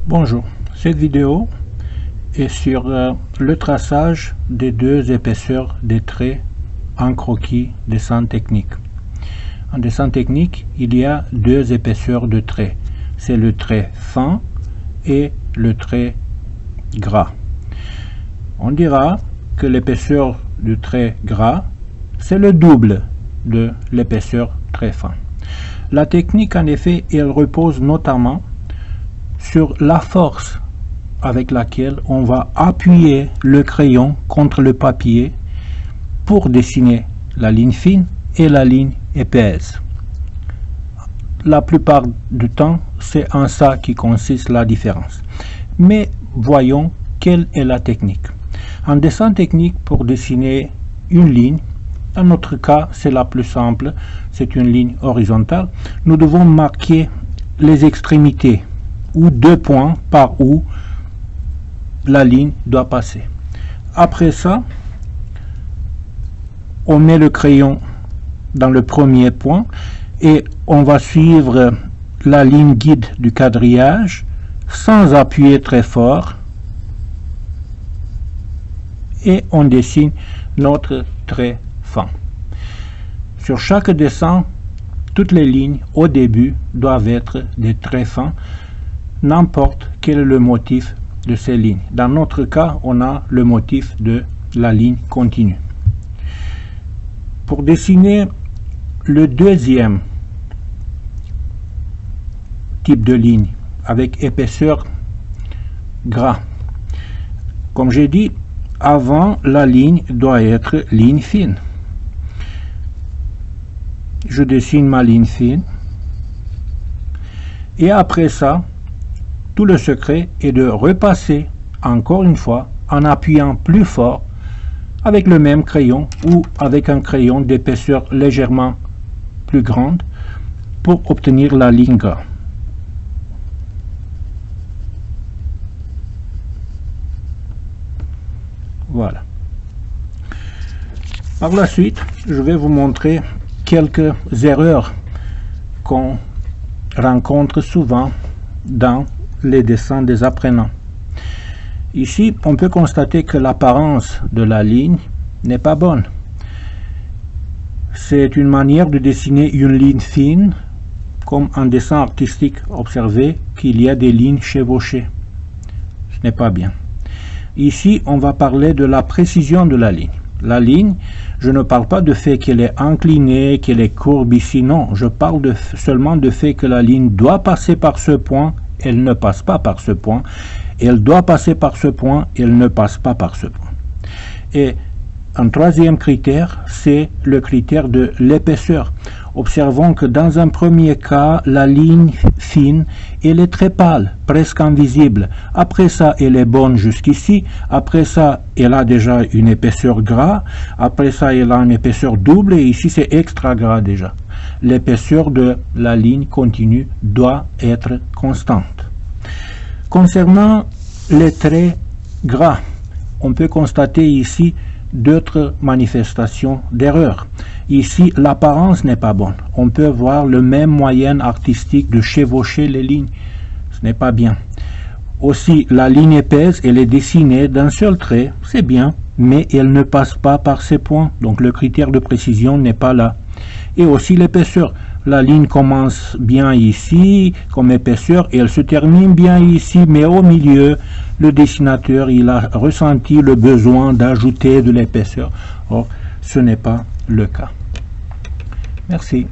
Bonjour, cette vidéo est sur le traçage des deux épaisseurs des traits en croquis dessin technique. En dessin technique, il y a deux épaisseurs de traits. C'est le trait fin et le trait gras. On dira que l'épaisseur du trait gras, c'est le double de l'épaisseur trait fin. La technique, en effet, elle repose notamment sur la force avec laquelle on va appuyer le crayon contre le papier pour dessiner la ligne fine et la ligne épaisse. La plupart du temps, c'est en ça qui consiste la différence. Mais voyons quelle est la technique. En dessin technique, pour dessiner une ligne, dans notre cas, c'est la plus simple, c'est une ligne horizontale, nous devons marquer les extrémités ou deux points par où la ligne doit passer. Après ça, on met le crayon dans le premier point et on va suivre la ligne guide du quadrillage sans appuyer très fort et on dessine notre trait fin. Sur chaque dessin, toutes les lignes au début doivent être des traits fins, n'importe quel est le motif de ces lignes. Dans notre cas, on a le motif de la ligne continue. Pour dessiner le deuxième type de ligne avec épaisseur gras, comme j'ai dit, avant la ligne doit être ligne fine. Je dessine ma ligne fine et après ça, tout le secret est de repasser encore une fois en appuyant plus fort avec le même crayon ou avec un crayon d'épaisseur légèrement plus grande pour obtenir la ligne gras. Voilà. Par la suite, je vais vous montrer quelques erreurs qu'on rencontre souvent dans les dessins des apprenants. Ici, on peut constater que l'apparence de la ligne n'est pas bonne. C'est une manière de dessiner une ligne fine, comme en dessin artistique. Observez qu'il y a des lignes chevauchées. Ce n'est pas bien. Ici, on va parler de la précision de la ligne. La ligne, je ne parle pas de fait qu'elle est inclinée, qu'elle est courbe ici, non. Je parle seulement de fait que la ligne doit passer par ce point. Elle ne passe pas par ce point, elle doit passer par ce point, elle ne passe pas par ce point. Et un troisième critère, c'est le critère de l'épaisseur. Observons que dans un premier cas, la ligne fine, elle est très pâle, presque invisible. Après ça, elle est bonne jusqu'ici. Après ça, elle a déjà une épaisseur gras. Après ça, elle a une épaisseur double. Et ici, c'est extra gras déjà. L'épaisseur de la ligne continue doit être constante. Concernant les traits gras, on peut constater ici d'autres manifestations d'erreur. Ici, l'apparence n'est pas bonne. On peut voir le même moyen artistique de chevaucher les lignes. Ce n'est pas bien. Aussi, la ligne épaisse, elle est dessinée d'un seul trait, c'est bien, mais elle ne passe pas par ces points. Donc le critère de précision n'est pas là. Et aussi l'épaisseur. La ligne commence bien ici, comme épaisseur, et elle se termine bien ici, mais au milieu, le dessinateur, il a ressenti le besoin d'ajouter de l'épaisseur. Or, ce n'est pas le cas. Merci.